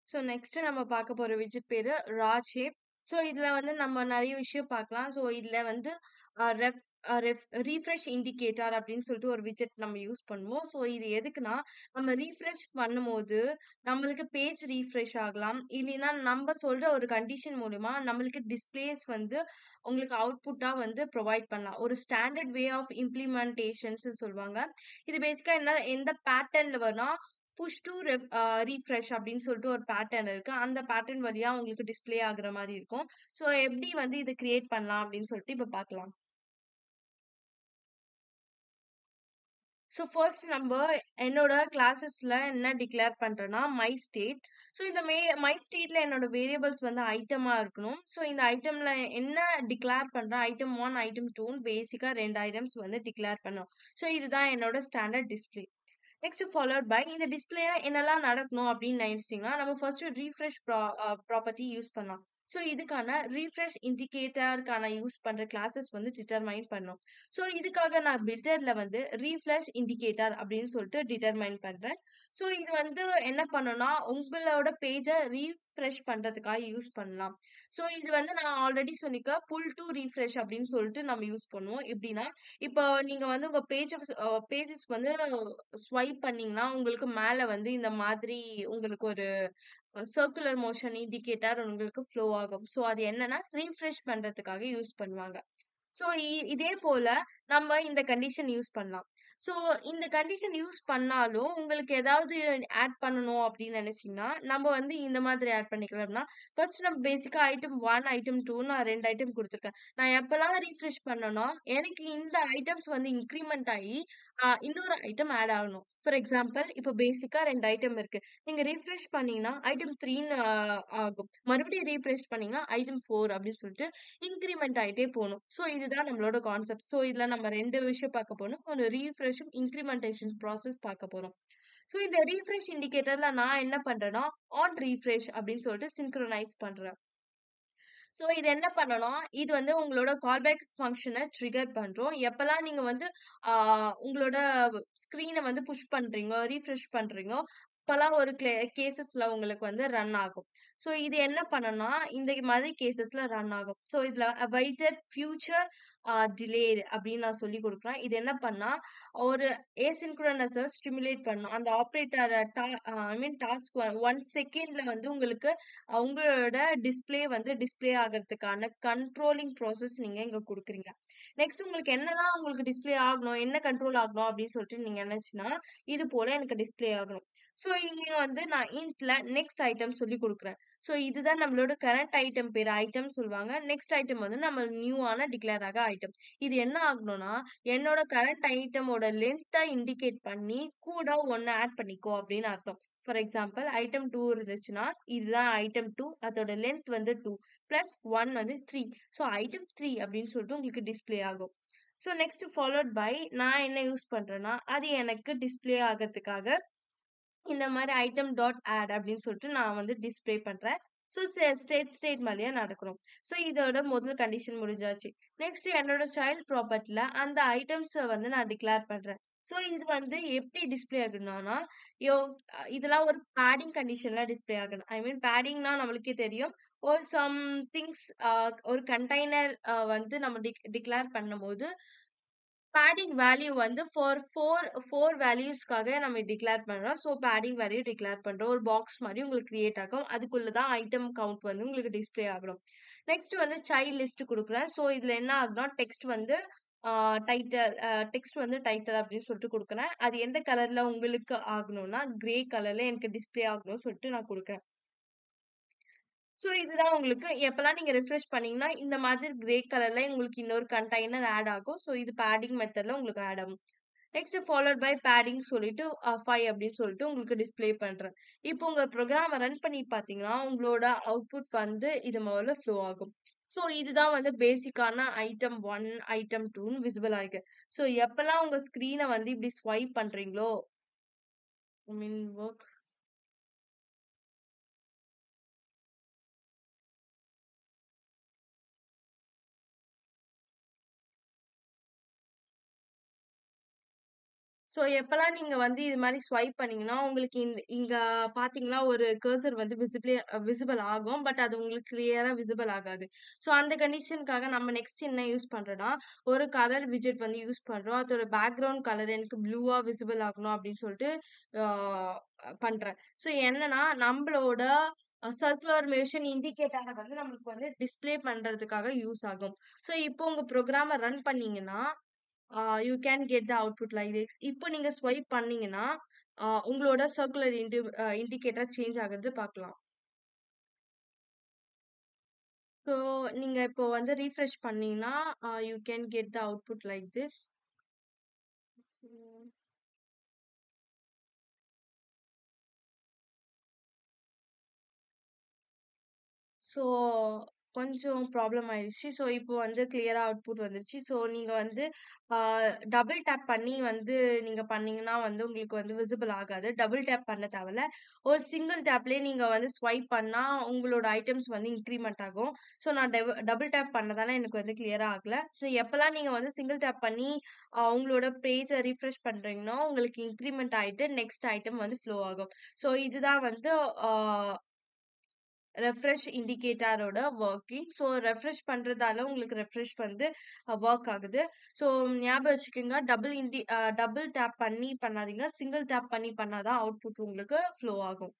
So next நம்ம பார்க்க போற விட்ஜெட் பேரு ராஜ் ஷேப். ஸோ இதுல வந்து நம்ம நிறைய விஷயம் பார்க்கலாம். ஸோ இதுல வந்து ரெஃப் ரெஃப் ரீஃப்ரெஷ் இண்டிகேட்டர் அப்படின்னு சொல்லிட்டு ஒரு விட்ஜெட் நம்ம யூஸ் பண்ணுவோம். ஸோ இது எதுக்குன்னா நம்ம ரீஃப்ரெஷ் பண்ணும்போது நம்மளுக்கு பேஜ் ரீஃப்ரெஷ் ஆகலாம். இல்லைன்னா நம்ம சொல்ற ஒரு கண்டிஷன் மூலமா நம்மளுக்கு டிஸ்பிளேஸ் வந்து உங்களுக்கு அவுட்புட்டா வந்து ப்ரொவைட் பண்ணலாம். ஒரு ஸ்டாண்டர்ட் வே ஆஃப் இம்ப்ளிமெண்டேஷன்ஸ் சொல்லுவாங்க. இது பேசிக்கா என்ன எந்த பேட்டர்ன்ல வரும்னா புஷ் டு ரீஃப்ரெஷ் அப்படின்னு சொல்லிட்டு ஒரு பேட்டர்ன் இருக்கு. அந்த பேட்டர்ன் வழியா உங்களுக்கு டிஸ்ப்ளே ஆகுற மாதிரி இருக்கும். ஸோ எப்படி வந்து இதை கிரியேட் பண்ணலாம் அப்படின்னு சொல்லிட்டு இப்ப பார்க்கலாம். ஸோ ஃபர்ஸ்ட் நம்ம என்னோட கிளாஸஸ்ல என்ன டிக்ளேர் பண்றேன்னா மை ஸ்டேட். ஸோ இந்த மை ஸ்டேட்ல என்னோட வேரியபிள்ஸ் வந்து ஐட்டமா இருக்கணும். ஸோ இந்த ஐட்டம்ல என்ன டிக்ளேர் பண்றேன், ஐட்டம் 1 ஐட்டம் 2 பேசிக்கா 2 ஐட்டம்ஸ் வந்து டிக்ளேர் பண்ணணும். ஸோ இதுதான் என்னோட standard display. Next followed by இந்த டிஸ்பிளேல என்னெல்லாம் நடக்கணும் அப்படின்னு நினைச்சிட்டீங்கன்னா நம்ம ஃபர்ஸ்ட் ரீஃப்ரெஷ் ப்ராப்பர்ட்டி யூஸ் பண்ணலாம். ஸோ இதுக்கான ரீஃப்ரெஷ் இண்டிகேட்டருக்கான யூஸ் பண்ற கிளாஸஸ் வந்து டிட்டர்மைன் பண்ணோம். ஸோ இதுக்காக நான் பில்டர்ல வந்து ரீஃப்ரெஷ் இண்டிகேட்டர் அப்படின்னு சொல்லிட்டு டிட்டர்மைன் பண்றேன். ஸோ இது வந்து என்ன பண்ணும்னா உங்களோட பேஜை ரீஃப்ரெஷ் பண்றதுக்காக யூஸ் பண்ணலாம். ஸோ இது வந்து நான் ஆல்ரெடி சொன்னிக்க புல் டு ரீஃப்ரெஷ் அப்படின்னு சொல்லிட்டு நம்ம யூஸ் பண்ணுவோம். எப்படின்னா இப்போ நீங்க வந்து உங்க பேஜஸ் வந்து ஸ்வைப் பண்ணீங்கன்னா உங்களுக்கு மேல வந்து இந்த மாதிரி உங்களுக்கு ஒரு சர்க்குலர் மோஷன் இண்டிகேட்டர் உங்களுக்கு ஃப்ளோ ஆகும். ஸோ அது என்னன்னா ரீஃப்ரெஷ் பண்றதுக்காக யூஸ் பண்ணுவாங்க. ஸோ இதே போல நம்ம இந்த கண்டிஷன் யூஸ் பண்ணலாம். ஸோ இந்த கண்டிஷன் யூஸ் பண்ணாலும் உங்களுக்கு ஏதாவது ஆட் பண்ணணும் அப்படின்னு நினைச்சீங்கன்னா நம்ம வந்து இந்த மாதிரி ஆட் பண்ணிக்கலாம்னா ஃபர்ஸ்ட் நம்ம பேசிக்கா ஐட்டம் 1 ஐட்டம் 2 நான் 2 ஐட்டம் கொடுத்துருக்கேன். நான் எப்பெல்லாம் ரீஃப்ரெஷ் பண்ணனோ எனக்கு இந்த ஐட்டம்ஸ் வந்து இன்க்ரிமெண்ட் ஆகி இன்னொரு ஐட்டம் ஆட் ஆகணும். ஃபார் எக்ஸாம்பிள் இப்போ பேசிக்கா 2 ஐட்டம் இருக்கு. நீங்க ரீஃப்ரெஷ் பண்ணீங்கன்னா ஐட்டம் 3ன்னு ஆகும். மறுபடியும் ரீஃப்ரெஷ் பண்ணீங்கன்னா ஐட்டம் 4 அப்படின்னு சொல்லிட்டு இன்கிரிமெண்ட் ஆயிட்டே போணும். ஸோ இதுதான் நம்மளோட கான்செப்ட். ஸோ இதுல நம்ம 2 விஷயம் பார்க்க போறோம். ஒன்று ரீஃப்ரெஷும் இன்கிரிமெண்டேஷன் ப்ராசஸ் பார்க்க போறோம். ஸோ இந்த ரீஃப்ரெஷ் இண்டிகேட்டர்ல நான் என்ன பண்றேன்னா ஆன் ரீஃப்ரெஷ் அப்படின்னு சொல்லிட்டு சிங்க்ரோனைஸ் பண்றேன். ஸோ இது என்ன பண்ணணும், இது வந்து உங்களோட கால்பேக் ஃபங்ஷனை ட்ரிகர் பண்றோம். எப்பல்லாம் நீங்க வந்து உங்களோட ஸ்க்ரீனை வந்து புஷ் பண்றீங்க, ரீஃப்ரெஷ் பண்றீங்கோ, அப்பல்லாம் ஒரு கேசஸ்ல உங்களுக்கு வந்து ரன் ஆகும். ஸோ இது என்ன பண்ணணும்னா இந்த மாதிரி கேசஸ்ல ரன் ஆகும். ஸோ இதுல அவைட்டட் ஃபியூச்சர் டிலேட் அப்படின்னு நான் சொல்லி கொடுக்குறேன். இது என்ன பண்ணா ஒரு ஏசின்க்ரோனஸை ஸ்டிமுலேட் பண்ணும். அந்த ஆப்ரேட்டர் ஐ மீன் டாஸ்க் 1 செகண்ட்ல வந்து உங்களுக்கு உங்களோட டிஸ்ப்ளே வந்து டிஸ்ப்ளே ஆகிறதுக்கான கண்ட்ரோலிங் ப்ராசஸ் நீங்க இங்க குடுக்குறீங்க. நெக்ஸ்ட் உங்களுக்கு என்னதான் உங்களுக்கு டிஸ்ப்ளே ஆகணும், என்ன கண்ட்ரோல் ஆகணும் அப்படின்னு சொல்லிட்டு நீங்க நினைச்சுன்னா, இது போல எனக்கு டிஸ்ப்ளே ஆகணும். ஸோ இங்க வந்து நான் இன்ட்ல நெக்ஸ்ட் ஐட்டம் சொல்லி குடுக்குறேன். ஸோ இதுதான் நம்மளோட கரண்ட் ஐட்டம் பேரு. ஐட்டம் சொல்லுவாங்க. நெக்ஸ்ட் ஐட்டம் வந்து நம்ம நியூவான டிக்ளேர் ஆக ஐட்டம். இது என்ன ஆகணும்னா, என்னோட கரண்ட் ஐட்டமோட லென்த்த இண்டிகேட் பண்ணி கூட 1 ஆட் பண்ணிக்கோ அப்படின்னு அர்த்தம். ஃபார் எக்ஸாம்பிள் ஐட்டம் 2 இருந்துச்சுன்னா, இதுதான் ஐட்டம் 2 அதோட லென்த் வந்து 2 பிளஸ் 1 வந்து 3. ஸோ ஐட்டம் 3 அப்படின்னு சொல்லிட்டு உங்களுக்கு டிஸ்ப்ளே ஆகும். ஸோ நெக்ஸ்ட் ஃபாலோட் பை நான் என்ன யூஸ் பண்றேன்னா, அது எனக்கு டிஸ்ப்ளே ஆகறதுக்காக இந்த மாதிரி ஐட்டம் டாட் ஆட் அப்படின்னு சொல்லிட்டு நான் வந்து டிஸ்ப்ளே பண்றேன். ஸோ ஸ்டேட் மாதிரியே நடக்கணும். ஸோ இதோட முதல் கண்டிஷன் முடிஞ்சாச்சு. நெக்ஸ்ட் என்னோட சைல்ட் ப்ராப்பர்ட்டில அந்த ஐட்டம்ஸை வந்து நான் டிக்ளேர் பண்றேன். ஸோ இது வந்து எப்படி டிஸ்ப்ளே ஆகணும்னா யோ இதெல்லாம் ஒரு பேடிங் கண்டிஷன்ல டிஸ்ப்ளே ஆகணும். ஐ மீன் பேடிங்னா நம்மளுக்கே தெரியும். ஒரு சம் திங்ஸ் ஒரு கண்டெய்னர் வந்து நம்ம டிக்ளேர் பண்ணும்போது பேடிங் வேல்யூ வந்து ஃபோர் வேல்யூஸ்க்காக நம்ம டிக்ளேர் பண்றோம். ஸோ பேடிங் வேல்யூ டிக்ளேர் பண்றோம். ஒரு பாக்ஸ் மாதிரி உங்களுக்கு கிரியேட் ஆகும். அதுக்குள்ள தான் ஐட்டம் கவுண்ட் வந்து உங்களுக்கு டிஸ்ப்ளே ஆகணும். நெக்ஸ்ட் வந்து சைல்ட் லிஸ்ட் குடுக்குறேன். ஸோ இதுல என்ன ஆகும்னா டெக்ஸ்ட் வந்து டெக்ஸ்ட் வந்து டைட்டில் அப்படின்னு சொல்லிட்டு குடுக்குறேன். அது எந்த கலர்ல உங்களுக்கு ஆகணும்னா கிரே கலர்ல எனக்கு டிஸ்ப்ளே ஆகணும்னு சொல்லிட்டு நான் குடுக்குறேன். ஸோ இதுதான் உங்களுக்கு எப்பலாம் நீங்க ரிஃப்ரெஷ் பண்ணீங்கன்னா, இந்த மாதிரி கிரே கலர்ல உங்களுக்கு இன்னொரு கண்டெய்னர் ஆட் ஆகும். ஸோ இது பேடிங் மெத்தட்ல உங்களுக்கு ஆட் ஆகும். நெக்ஸ்ட் ஃபாலோட் பை பேடிங் சொல்லிட்டு 5 அப்படின்னு சொல்லிட்டு உங்களுக்கு டிஸ்ப்ளே பண்றேன். இப்போ உங்க ப்ரோக்ராம ரன் பண்ணி பார்த்தீங்கன்னா, உங்களோட அவுட்புட் வந்து இது முதல்ல ஃப்ளோ ஆகும். ஸோ இதுதான் வந்து பேசிக்கான ஐட்டம் 1, ஐட்டம் 2ன்னு விசிபிள் ஆயிருக்கு. ஸோ எப்பலாம் உங்க ஸ்க்ரீன வந்து இப்படி ஸ்வைப் பண்றீங்களோ, ஐ மீன் வொர்க் ஸோ எப்பலாம் நீங்க வந்து இது மாரி ஸ்வைப் பண்ணீங்கன்னா, உங்களுக்கு இங்க பார்த்தீங்கன்னா, ஒரு கர்சர் வந்து விசிபிள் ஆகும். பட் அது உங்களுக்கு கிளியரா விசிபிள் ஆகாது. ஸோ அந்த கண்டிஷனுக்காக நம்ம நெக்ஸ்ட் என்ன யூஸ் பண்றோம்னா, ஒரு கலர் விட்ஜெட் வந்து யூஸ் பண்றோம். அதோட பேக்கிரவுண்ட் கலர் எனக்கு ப்ளூவா விசிபிள் ஆகணும் அப்படின்னு சொல்லிட்டு ஆ பண்றேன். ஸோ என்னன்னா, நம்பளோட சர்க்குலர் மோஷன் இண்டிகேட்டர வந்து நம்மளுக்கு வந்து டிஸ்ப்ளே பண்றதுக்காக யூஸ் ஆகும். ஸோ இப்போ உங்க ப்ரோகிராம ரன் பண்ணீங்கன்னா, you can get the output like this. இப்போ நீங்க ஸ்வைப் பண்ணீங்கன்னா, உங்களோட சர்க்குலர் இண்டிகேட்டர் சேஞ்ச் ஆகுறது பார்க்கலாம். ஸோ நீங்க இப்போ வந்து ரீஃப்ரெஷ் பண்ணீங்கன்னா, you can get the output like this. So, கொஞ்சம் ப்ராப்ளம் ஆயிடுச்சு. ஸோ, இப்போ வந்து கிளியரா அவுட்புட் வந்துருச்சு. ஸோ, நீங்க வந்து ஆ டபுள் டேப் பண்ணி வந்து நீங்க பண்ணீங்கன்னா வந்து உங்களுக்கு வந்து விசிபிள் ஆகாது. டபுள் டேப் பண்ண தேவையில்ல. ஒரு சிங்கிள் டேப்லயே நீங்க வந்து ஸ்வைப் பண்ணா உங்களோட ஐட்டம்ஸ் வந்து இன்கிரிமென்ட் ஆகும். ஸோ, நான் டபுள் டேப் பண்ணதால எனக்கு வந்து கிளியரா ஆகல. ஸோ, எப்பலாம் நீங்க வந்து சிங்கிள் டேப் பண்ணி உங்களோட பேஜ ரிஃப்ரெஷ் பண்றீங்களோ, உங்களுக்கு இன்கிரிமென்ட் ஆயிட்டு நெக்ஸ்ட் ஐட்டம் வந்து ஃப்ளோ ஆகும். ஸோ, இதுதான் வந்து ஆ ரெஃப்ரெஷ் இண்டிகேட்டரோட வொர்க்கிங். ஸோ ரெஃப்ரெஷ் பண்றதால உங்களுக்கு ரெஃப்ரெஷ் வந்து வொர்க் ஆகுது. ஸோ ஞாபகம் வச்சுக்கோங்க. டபுள் டேப் பண்ணி பண்ணாதீங்க. சிங்கிள் டேப் பண்ணி பண்ணா தான் அவுட்புட் உங்களுக்கு ஃப்ளோ ஆகும்.